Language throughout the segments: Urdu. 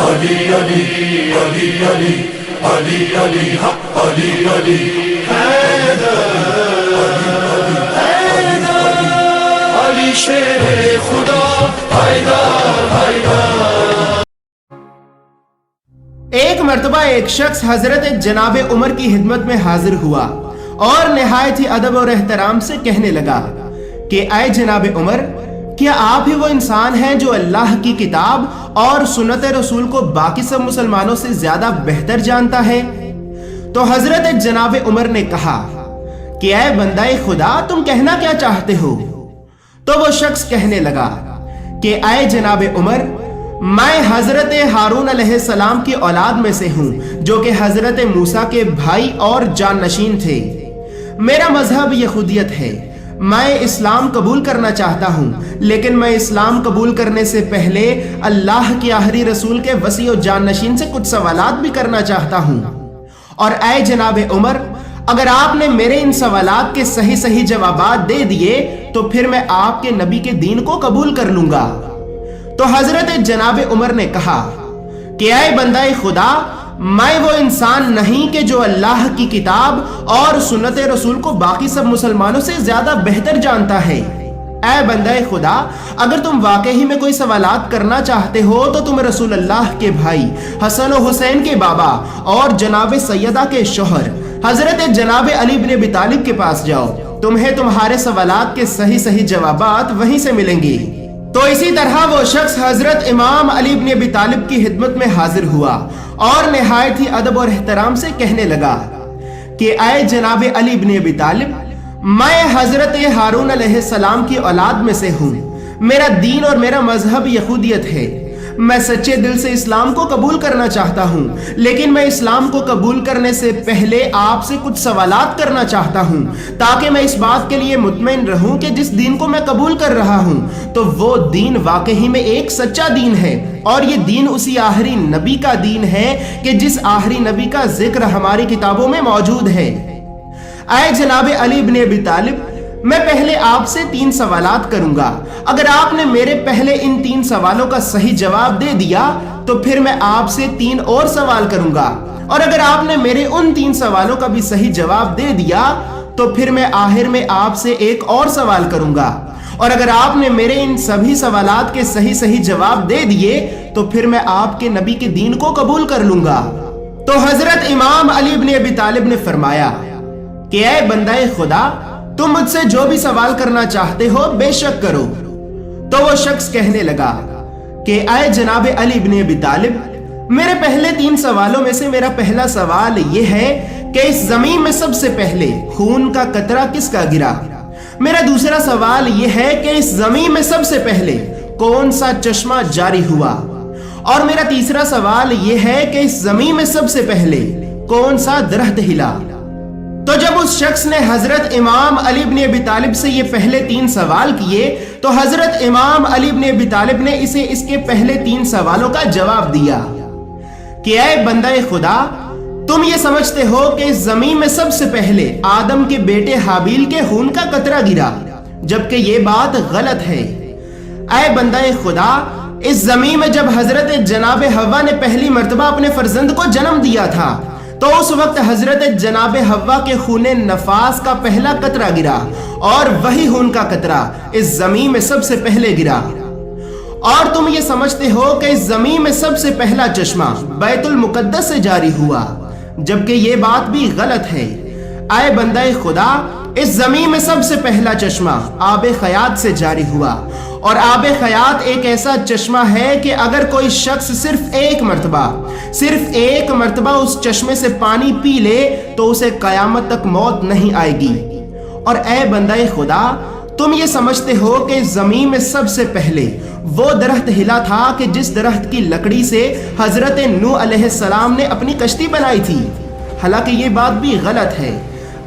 علی علی علی علی علی علی حق علی علی علی شیر خدا حیدر حیدر۔ ایک مرتبہ ایک شخص حضرت جناب عمر کی خدمت میں حاضر ہوا اور نہایت ہی ادب اور احترام سے کہنے لگا کہ اے جناب عمر، کیا آپ ہی وہ انسان ہیں جو اللہ کی کتاب اور سنت رسول کو باقی سب مسلمانوں سے زیادہ بہتر جانتا ہے؟ تو حضرت جناب عمر نے کہا کہ اے بندہ خدا، تم کہنا کیا چاہتے ہو؟ تو وہ شخص کہنے لگا کہ اے جناب عمر، میں حضرت ہارون علیہ السلام کی اولاد میں سے ہوں جو کہ حضرت موسیٰ کے بھائی اور جانشین تھے۔ میرا مذہب یہودیت ہے۔ میں اسلام قبول کرنا چاہتا ہوں، لیکن میں اسلام قبول کرنے سے پہلے اللہ کے آخری رسول کے وصی و جانشین سے کچھ سوالات بھی کرنا چاہتا ہوں۔ اور اے جناب عمر، اگر آپ نے میرے ان سوالات کے صحیح جوابات دے دیے تو پھر میں آپ کے نبی کے دین کو قبول کر لوں گا۔ تو حضرت جناب عمر نے کہا کہ اے بندہ خدا، میں وہ انسان نہیں کہ جو اللہ کی کتاب اور سنت رسول کو باقی سب مسلمانوں سے زیادہ بہتر جانتا ہے۔ اے بندہ خدا، اگر تم واقعی میں کوئی سوالات کرنا چاہتے ہو تو تم رسول اللہ کے بھائی حسن و حسین کے بابا اور جناب سیدہ کے شوہر حضرت جناب علی بن ابی طالب کے پاس جاؤ، تمہیں تمہارے سوالات کے صحیح جوابات وہیں سے ملیں گے۔ تو اسی طرح وہ شخص حضرت امام علی بن ابی طالب کی خدمت میں حاضر ہوا اور نہایت ہی ادب اور احترام سے کہنے لگا کہ اے جناب علی بن ابی طالب، میں حضرت ہارون علیہ السلام کی اولاد میں سے ہوں۔ میرا دین اور میرا مذہب یہودیت ہے۔ میں سچے دل سے اسلام کو قبول کرنا چاہتا ہوں، لیکن میں اسلام کو قبول کرنے سے پہلے آپ سے کچھ سوالات کرنا چاہتا ہوں تاکہ میں اس بات کے لیے مطمئن رہوں کہ جس دین کو میں قبول کر رہا ہوں تو وہ دین واقعی میں ایک سچا دین ہے، اور یہ دین اسی آخری نبی کا دین ہے کہ جس آخری نبی کا ذکر ہماری کتابوں میں موجود ہے۔ اے جناب علی بن ابی طالب، میں پہلے آپ سے 3 سوالات کروں گا۔ اگر آپ نے میرے پہلے ان 3 سوالوں کا صحیح جواب دے دیا تو پھر میں آپ سے 3 اور سوال کروں گا، اور اگر آپ نے میرے ان 3 سوالوں کا بھی صحیح جواب دے دیا تو پھر میں آخر میں آپ سے ایک اور سوال کروں گا، اور اگر آپ نے میرے ان سبھی سوالات کے صحیح جواب دے دیے تو پھر میں آپ کے نبی کے دین کو قبول کر لوں گا۔ تو حضرت امام علی بن ابی طالب نے فرمایا کہ اے بندہ خدا، تم مجھ سے جو بھی سوال کرنا چاہتے ہو بے شک کرو۔ تو وہ شخص کہنے لگا کہ اے جناب علی بن ابی طالب، میرے پہلے 3 سوالوں میں سے میرا پہلا سوال یہ ہے کہ اس زمین میں سب سے پہلے خون کا قطرہ کس کا گرا؟ میرا دوسرا سوال یہ ہے کہ اس زمین میں سب سے پہلے کون سا چشمہ جاری ہوا؟ اور میرا تیسرا سوال یہ ہے کہ اس زمین میں سب سے پہلے کون سا درخت ہلا؟ تو جب اس شخص نے حضرت امام علی بن ابی طالب سے یہ پہلے 3 سوال کیے تو حضرت امام علی بن ابی طالب نے اسے اس کے پہلے 3 سوالوں کا جواب دیا کہ اے بندہ خدا، تم یہ سمجھتے ہو کہ اس زمین میں سب سے پہلے آدم کے بیٹے حابیل کے خون کا قطرہ گرا، جبکہ یہ بات غلط ہے۔ اے بندہ خدا، اس زمین میں جب حضرت جناب حوا نے پہلی مرتبہ اپنے فرزند کو جنم دیا تھا تو اس وقت حضرت جناب حوا کے خون نفاس کا پہلا قطرہ گرا، اور وہی خون کا قطرہ اس زمین میں سب سے پہلے گرا۔ اور تم یہ سمجھتے ہو کہ اس زمین میں سب سے پہلا چشمہ بیت المقدس سے جاری ہوا، جبکہ یہ بات بھی غلط ہے۔ اے بندہ خدا، اس زمین میں سب سے پہلا چشمہ آب حیات سے جاری ہوا، اور آب حیات ایک ایسا چشمہ ہے کہ اگر کوئی شخص صرف ایک مرتبہ اس چشمے سے پانی پی لے تو اسے قیامت تک موت نہیں آئے گی۔ اور اے بندہ خدا، تم یہ سمجھتے ہو کہ اس زمین میں سب سے پہلے وہ درخت ہلا تھا کہ جس درخت کی لکڑی سے حضرت نوح علیہ السلام نے اپنی کشتی بنائی تھی، حالانکہ یہ بات بھی غلط ہے۔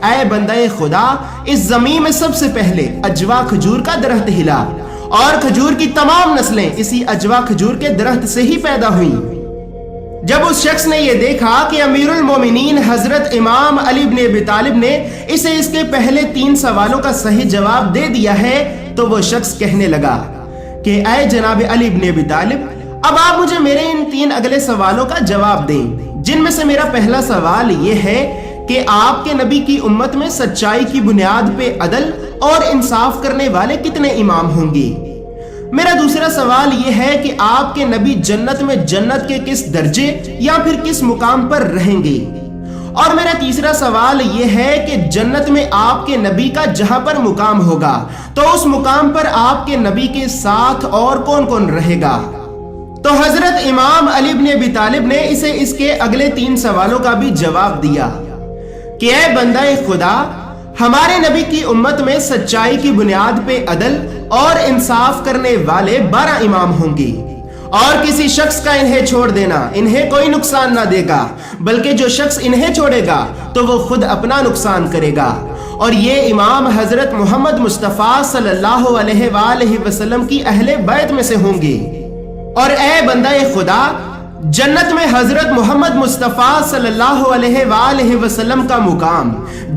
اے بندہ خدا، اس زمین میں سب سے پہلے اجوا کھجور کا درخت ہلا، اور کھجور کی تمام نسلیں اسی اجوا کھجور کے درخت سے ہی پیدا ہوئیں۔ جب اس شخص نے یہ دیکھا کہ امیر المومنین حضرت امام علی بن ابی طالب نے اسے اس کے پہلے 3 سوالوں کا صحیح جواب دے دیا ہے تو وہ شخص کہنے لگا کہ اے جناب علی بن ابی طالب، اب آپ مجھے میرے ان 3 اگلے سوالوں کا جواب دیں، جن میں سے میرا پہلا سوال یہ ہے کہ آپ کے نبی کی امت میں سچائی کی بنیاد پہ عدل اور انصاف کرنے والے کتنے امام ہوں گے؟ میرا دوسرا سوال یہ ہے کہ آپ کے نبی جنت میں جنت کے کس درجے یا پھر کس مقام پر رہیں گے؟ اور میرا تیسرا سوال یہ ہے کہ جنت میں آپ کے نبی کا جہاں پر مقام ہوگا تو اس مقام پر آپ کے نبی کے ساتھ اور کون کون رہے گا؟ تو حضرت امام علی بن ابی طالب نے اسے اس کے اگلے 3 سوالوں کا بھی جواب دیا کہ اے بندہ خدا، ہمارے نبی کی امت میں سچائی کی بنیاد پہ عدل اور انصاف کرنے والے 12 امام ہوں گے، اور کسی شخص کا انہیں چھوڑ دینا انہیں کوئی نقصان نہ دے گا، بلکہ جو شخص انہیں چھوڑے گا تو وہ خود اپنا نقصان کرے گا۔ اور یہ امام حضرت محمد مصطفیٰ صلی اللہ علیہ وآلہ وسلم کی اہل بیت میں سے ہوں گے۔ اور اے بندہ خدا، جنت میں حضرت محمد مصطفیٰ صلی اللہ علیہ وآلہ وسلم کا مقام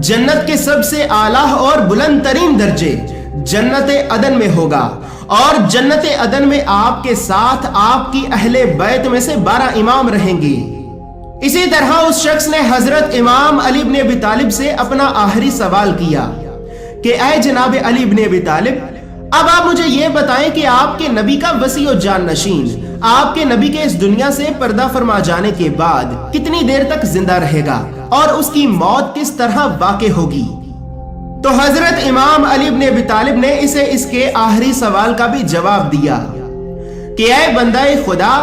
جنت کے سب سے اعلیٰ اور بلند ترین درجے جنت عدن میں ہوگا، اور جنت عدن میں آپ کے ساتھ آپ کی اہل بیت میں سے 12 امام رہیں گے۔ اسی طرح اس شخص نے حضرت امام علی بن ابی طالب سے اپنا آخری سوال کیا کہ اے جناب علی بن ابی طالب، اب آپ مجھے یہ بتائیں کہ آپ کے نبی کا وصی و جان نشین آپ کے نبی کے اس دنیا سے پردہ فرما جانے کے بعد کتنی دیر تک زندہ رہے گا اور اس کی موت کس طرح واقع ہوگی؟ تو حضرت امام علی بن ابی طالب نے اسے اس کے آخری سوال کا بھی جواب دیا کہ اے بندہ خدا،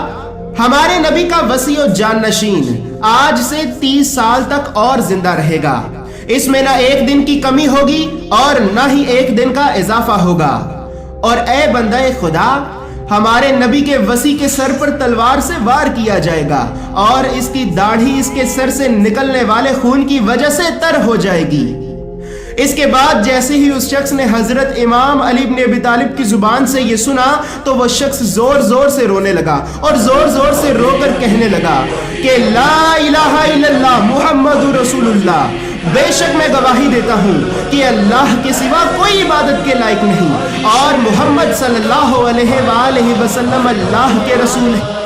ہمارے نبی کا وصی و جان نشین آج سے 30 سال تک اور زندہ رہے گا، اس میں نہ ایک دن کی کمی ہوگی اور نہ ہی ایک دن کا اضافہ ہوگا۔ اور اے بندہ خدا، ہمارے نبی کے وصی کے سر پر تلوار سے وار کیا جائے گا اور اس کی داڑھی اس کے سر سے نکلنے والے خون کی وجہ سے تر ہو جائے گی۔ اس کے بعد جیسے ہی اس شخص نے حضرت امام علی بن ابی طالب کی زبان سے یہ سنا تو وہ شخص زور زور سے رونے لگا اور زور زور سے رو کر کہنے لگا کہ لا الہ الا اللہ محمد رسول اللہ، بے شک میں گواہی دیتا ہوں کہ اللہ کے سوا کوئی عبادت کے لائق نہیں اور محمد صلی اللہ علیہ وآلہ وسلم اللہ کے رسول ہیں۔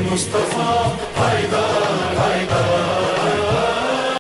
مصطفیٰ